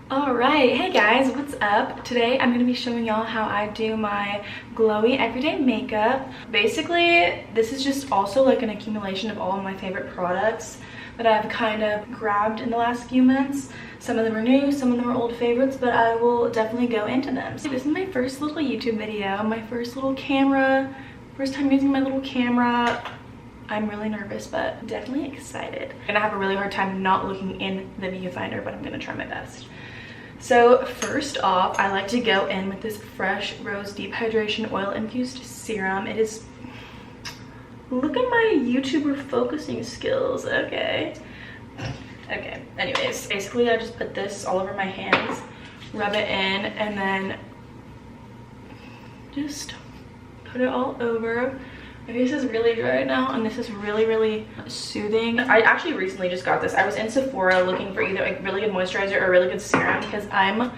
Alright, hey guys, what's up? Today I'm going to be showing y'all how I do my glowy everyday makeup. Basically, this is just also like an accumulation of all of my favorite products that I've kind of grabbed in the last few months. Some of them are new, some of them are old favorites, but I will definitely go into them. So this is my first little YouTube video, my first little camera, first time using my little camera. I'm really nervous, but definitely excited. I'm gonna have a really hard time not looking in the viewfinder, but I'm gonna try my best. So first off, I like to go in with this Fresh Rose Deep Hydration Oil Infused Serum. It is, look at my YouTuber focusing skills, okay. Okay, anyways, basically I just put this all over my hands, rub it in, and then just put it all over. My face is really dry right now, and this is really soothing. I actually recently just got this. I was in Sephora looking for either a really good moisturizer or a really good serum because I'm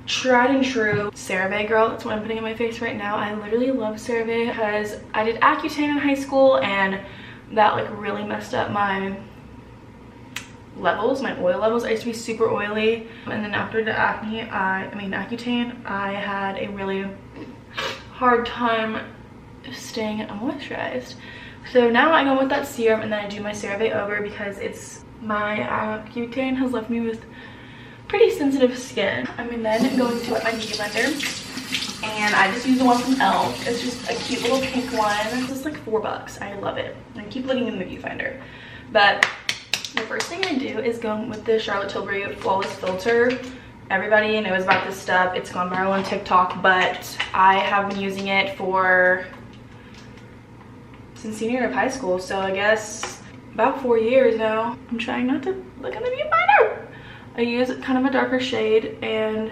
tried and true CeraVe girl. That's what I'm putting in my face right now. I literally love CeraVe because I did Accutane in high school, and that like really messed up my levels, my oil levels. I used to be super oily, and then after the Accutane, I had a really hard time staying moisturized. So now I go with that serum, and then I do my CeraVe over because it's my Accutane has left me with pretty sensitive skin. I'm then going to wet my beauty blender, and I just use the one from e.l.f. It's just a cute little pink one. It's just like $4. I love it. I keep looking in the viewfinder, but the first thing I do is go with the Charlotte Tilbury Flawless Filter. Everybody knows about this stuff. It's gone viral on TikTok, but I have been using it since senior year of high school, so I guess about 4 years now. I'm trying not to look in the viewfinder. I use kind of a darker shade and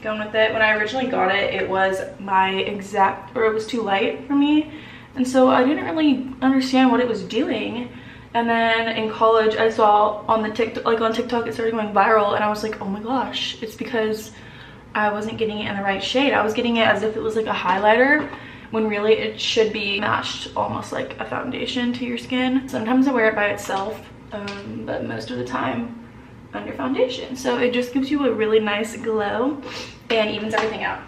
going with it. When I originally got it, it was it was too light for me, and so I didn't really understand what it was doing. And then in college, I saw on TikTok, it started going viral, and I was like, oh my gosh, it's because I wasn't getting it in the right shade. I was getting it as if it was like a highlighter, when really it should be matched almost like a foundation to your skin. Sometimes I wear it by itself, but most of the time under foundation. So it just gives you a really nice glow and evens everything out.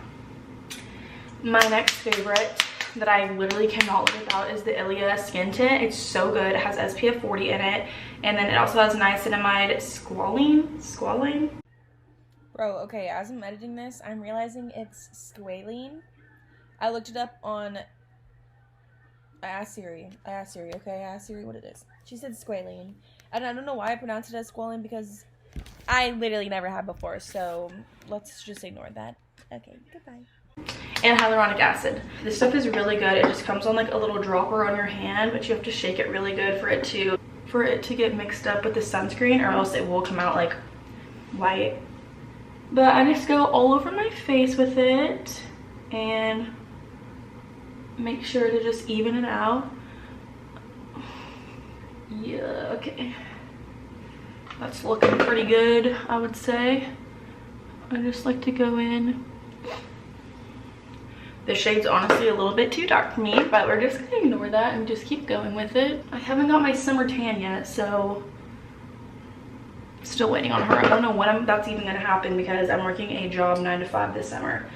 My next favorite that I literally cannot live without is the Ilia Skin Tint. It's so good. It has SPF 40 in it, and then it also has niacinamide squalane. Bro, okay, as I'm editing this, I'm realizing it's squalene. I looked it up on, I asked Siri, okay, I asked Siri what it is. She said squalene, and I don't know why I pronounced it as squalene because I literally never have before, so let's just ignore that. Okay, goodbye. And hyaluronic acid. This stuff is really good. It just comes on like a little dropper on your hand, but you have to shake it really good for it to get mixed up with the sunscreen, or else it will come out like white. But I just go all over my face with it and make sure to just even it out. Yeah, okay. That's looking pretty good, I would say. I just like to go in. The shade's honestly a little bit too dark for me, but we're just gonna ignore that and just keep going with it. I haven't got my summer tan yet, so still waiting on her. I don't know when that's even gonna happen because I'm working a job 9 to 5 this summer.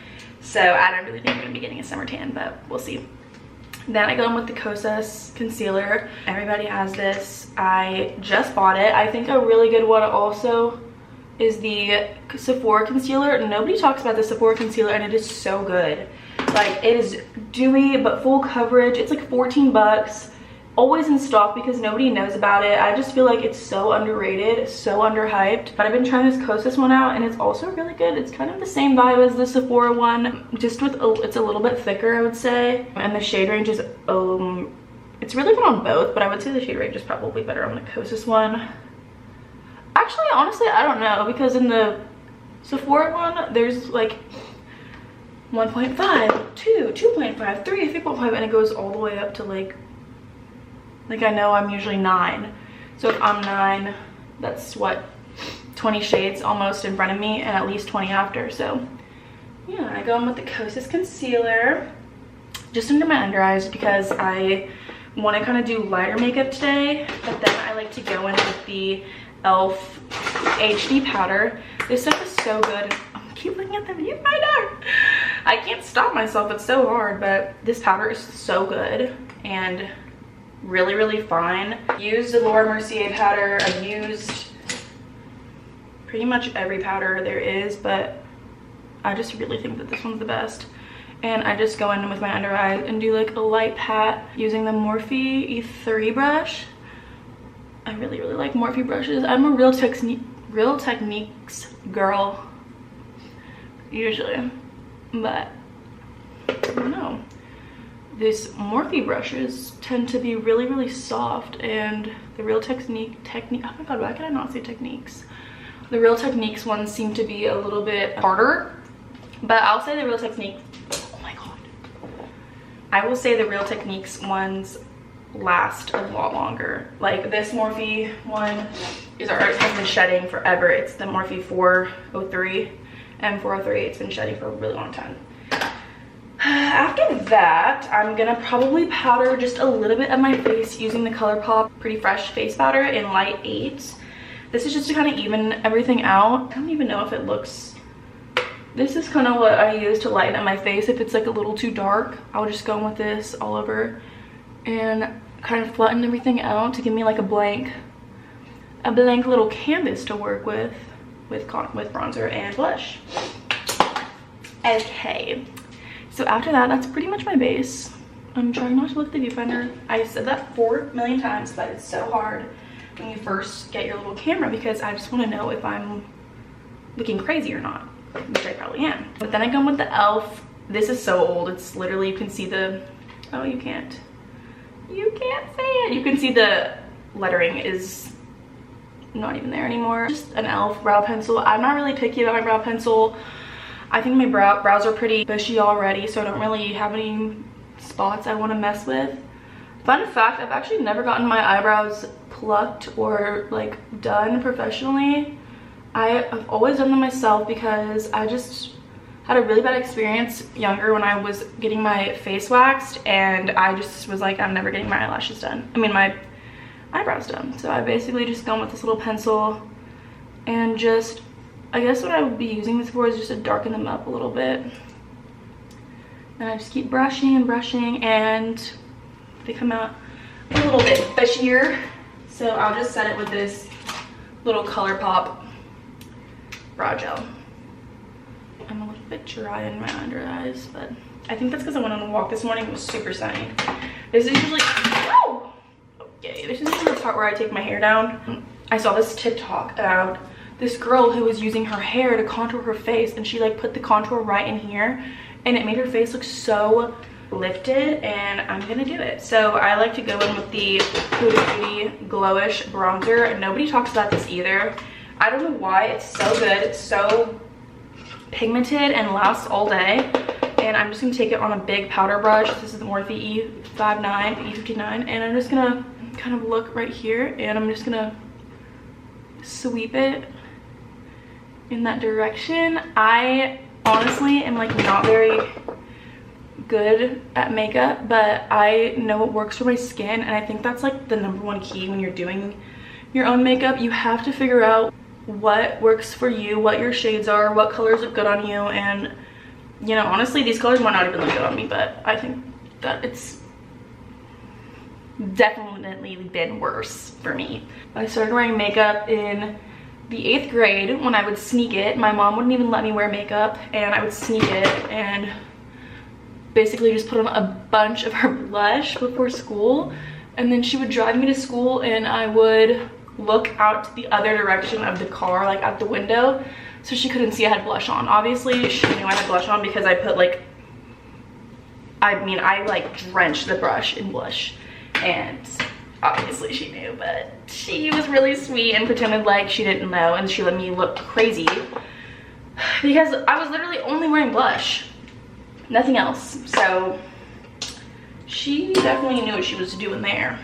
So I don't really think I'm gonna be getting a summer tan, but we'll see. Then I go in with the Kosas concealer. Everybody has this. I just bought it. I think a really good one also is the Sephora Concealer. Nobody talks about the Sephora Concealer, and it is so good. Like, it is dewy but full coverage. It's like 14 bucks. Always in stock because nobody knows about it. I just feel like it's so underrated, so underhyped. But I've been trying this Kosas one out, and it's also really good. It's kind of the same vibe as the Sephora one, just with it's a little bit thicker, I would say. And the shade range is it's really good on both, but I would say the shade range is probably better on the Kosas one. Actually, honestly, I don't know, because in the Sephora one, there's like 1.5, 2, 2.5, 3, 3.5, and it goes all the way up to like I know I'm usually 9. So if I'm 9, that's what, 20 shades almost in front of me, and at least 20 after. So yeah, I go in with the Kosas concealer just under my under eyes because I want to kind of do lighter makeup today, but then I like to go in with the e.l.f. HD powder. This stuff is so good. I keep looking at the viewfinder. I can't stop myself, it's so hard, but this powder is so good and really, really fine. I've used the Laura Mercier powder. I've used pretty much every powder there is, but I just really think that this one's the best. And I just go in with my under eye and do like a light pat using the Morphe E3 brush. I really, really like Morphe brushes. I'm a Real Techniques girl usually, but I don't know. These Morphe brushes tend to be really, really soft, and the Real Technique, oh my god, why can I not say Techniques? The Real Techniques ones seem to be a little bit harder, but I'll say the Real Technique, oh my god. I will say the Real Techniques ones last a lot longer. Like this Morphe one has been shedding forever. It's the Morphe 403 and 403. It's been shedding for a really long time. After that, I'm gonna probably powder just a little bit of my face using the ColourPop Pretty Fresh face powder in light 8. This is just to kind of even everything out. I don't even know if it looks, this is kind of what I use to lighten up my face. If it's like a little too dark, I'll just go in with this all over and kind of flatten everything out to give me like a blank little canvas to work with bronzer and blush. Okay, so after that, that's pretty much my base. I'm trying not to look at the viewfinder. I said that 4 million times, but it's so hard when you first get your little camera because I just want to know if I'm looking crazy or not, which I probably am. But then I go with the e.l.f. This is so old. It's literally, you can see the, oh, you can't see it. You can see the lettering is not even there anymore. Just an e.l.f. brow pencil. I'm not really picky about my brow pencil. I think my brows are pretty bushy already, so I don't really have any spots I want to mess with. Fun fact, I've actually never gotten my eyebrows plucked or like done professionally. I've always done them myself because I just had a really bad experience younger when I was getting my face waxed, and I just was like, I'm never getting my eyelashes done. I mean, my eyebrows done. So I basically just gone with this little pencil and just, I guess what I would be using this for is just to darken them up a little bit. And I just keep brushing and brushing, and they come out a little bit bushier. So I'll just set it with this little ColourPop brow gel. I'm a little bit dry in my under eyes, but I think that's because I went on a walk this morning. It was super sunny. This is usually, oh, okay, this is usually the part where I take my hair down. I saw this TikTok about this girl who was using her hair to contour her face, and she like put the contour right in here, and it made her face look so lifted, and I'm gonna do it. So I like to go in with the Huda Beauty Glowish bronzer. Nobody talks about this either. I don't know why. It's so good. It's so pigmented and lasts all day. And I'm just gonna take it on a big powder brush. This is the Morphe E59, and I'm just gonna kind of look right here, and I'm just gonna sweep it in that direction. I honestly am like not very good at makeup, but I know it works for my skin, and I think that's like the #1 key when you're doing your own makeup. You have to figure out what works for you, what your shades are, what colors look good on you. And you know, honestly, these colors might not even look good on me, but I think that it's definitely been worse for me. I started wearing makeup in the 8th grade when I would sneak it. My mom wouldn't even let me wear makeup, and I would sneak it and basically just put on a bunch of her blush before school, and then she would drive me to school, and I would look out to the other direction of the car, like out the window, so she couldn't see I had blush on. Obviously she knew I had blush on because I put like, I like drenched the brush in blush, and obviously she knew, but she was really sweet and pretended like she didn't know, and she let me look crazy because I was literally only wearing blush, nothing else. So she definitely knew what she was doing there.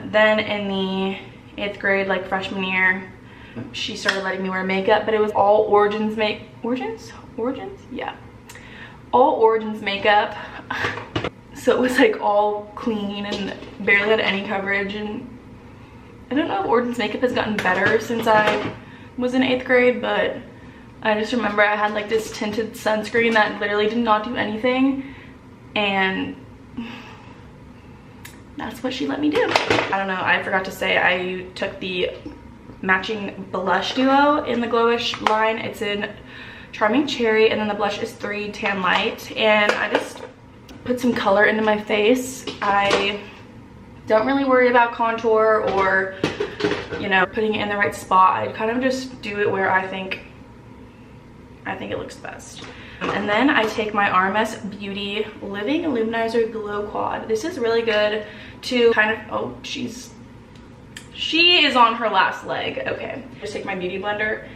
Then in the 8th grade, like freshman year, she started letting me wear makeup, but it was all Origins yeah, all Origins makeup. So it was like all clean and barely had any coverage, and I don't know if Orton's makeup has gotten better since I was in 8th grade, but I just remember I had like this tinted sunscreen that literally did not do anything, and that's what she let me do. I don't know, I forgot to say I took the matching blush duo in the Glowish line. It's in Charming Cherry, and then the blush is 3 Tan Light, and I just put some color into my face. I don't really worry about contour or, you know, putting it in the right spot. I kind of just do it where I think it looks best. And then I take my RMS Beauty Living Illuminizer Glow Quad. This is really good to kind of, oh, she is on her last leg. Okay, just take my beauty blender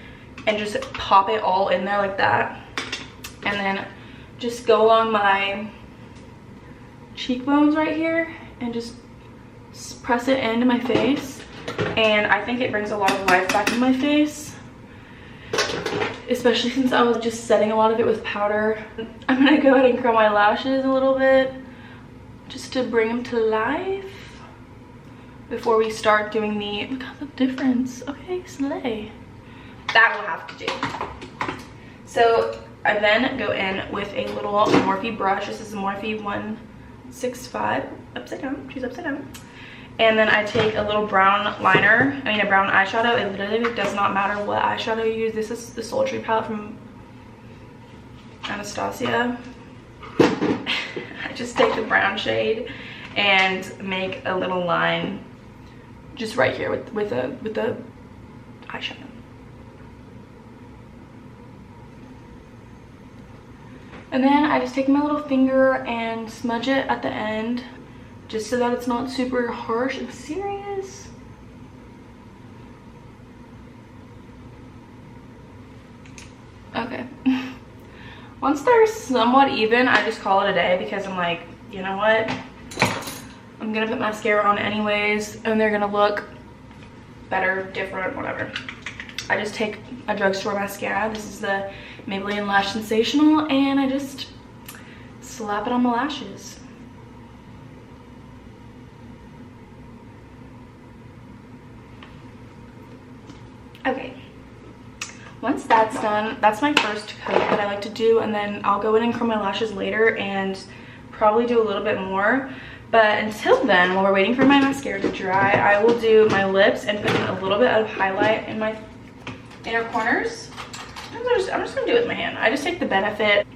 and just pop it all in there like that, and then just go along my cheekbones right here and just press it into my face, and I think it brings a lot of life back in my face, especially since I was just setting a lot of it with powder. I'm gonna go ahead and curl my lashes a little bit just to bring them to life before we start doing the, look at the difference. Okay, slay. That will have to do. So I then go in with a little Morphe brush. This is a Morphe 165, upside down, she's upside down. And then I take a little brown liner, a brown eyeshadow. It literally does not matter what eyeshadow you use. This is the Sultry palette from Anastasia. I just take the brown shade and make a little line just right here with the eyeshadow. And then I just take my little finger and smudge it at the end, just so that it's not super harsh and serious. Okay. Once they're somewhat even, I just call it a day, because I'm like, you know what? I'm gonna put mascara on anyways, and they're gonna look better, different, whatever. I just take a drugstore mascara. This is the Maybelline Lash Sensational, and I just slap it on my lashes. Okay, once that's done, that's my first coat that I like to do, and then I'll go in and curl my lashes later and probably do a little bit more. But until then, while we're waiting for my mascara to dry, I will do my lips and put in a little bit of highlight in my inner corners. I'm just gonna do it with my hand. I just take the Benefit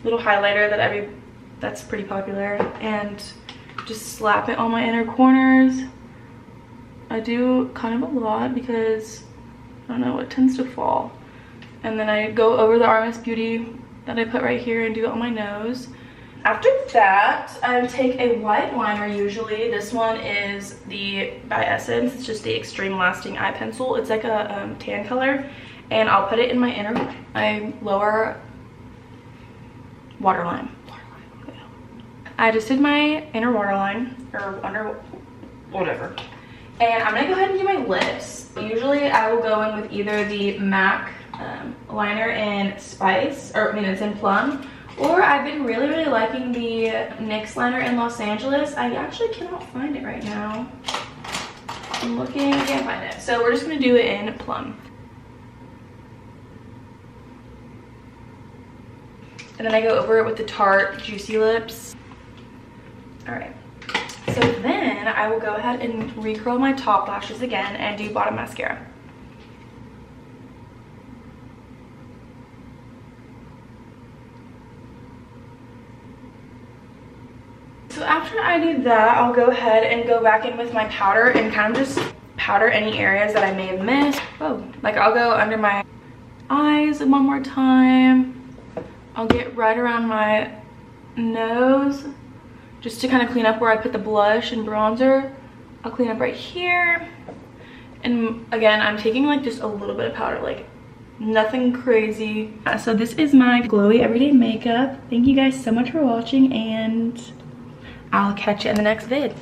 little highlighter that's pretty popular, and just slap it on my inner corners. I do kind of a lot because I don't know, it tends to fall. And then I go over the RMS Beauty that I put right here and do it on my nose. After that, I take a white liner usually. This one is by Essence. It's just the Extreme Lasting Eye Pencil. It's like a tan color, and I'll put it in my lower waterline. I just did my inner waterline, or under, whatever. And I'm gonna go ahead and do my lips. Usually I will go in with either the MAC liner in Spice, or it's in Plum, or I've been really liking the NYX liner in Los Angeles. I actually cannot find it right now. I'm looking, I can't find it. So we're just gonna do it in Plum. And then I go over it with the Tarte Juicy Lips. All right. So then I will go ahead and recurl my top lashes again and do bottom mascara. So after I do that, I'll go ahead and go back in with my powder and kind of just powder any areas that I may have missed. Oh, like I'll go under my eyes one more time. I'll get right around my nose just to kind of clean up where I put the blush and bronzer. I'll clean up right here. And again, I'm taking like just a little bit of powder, like nothing crazy. So this is my glowy everyday makeup. Thank you guys so much for watching, and I'll catch you in the next vid.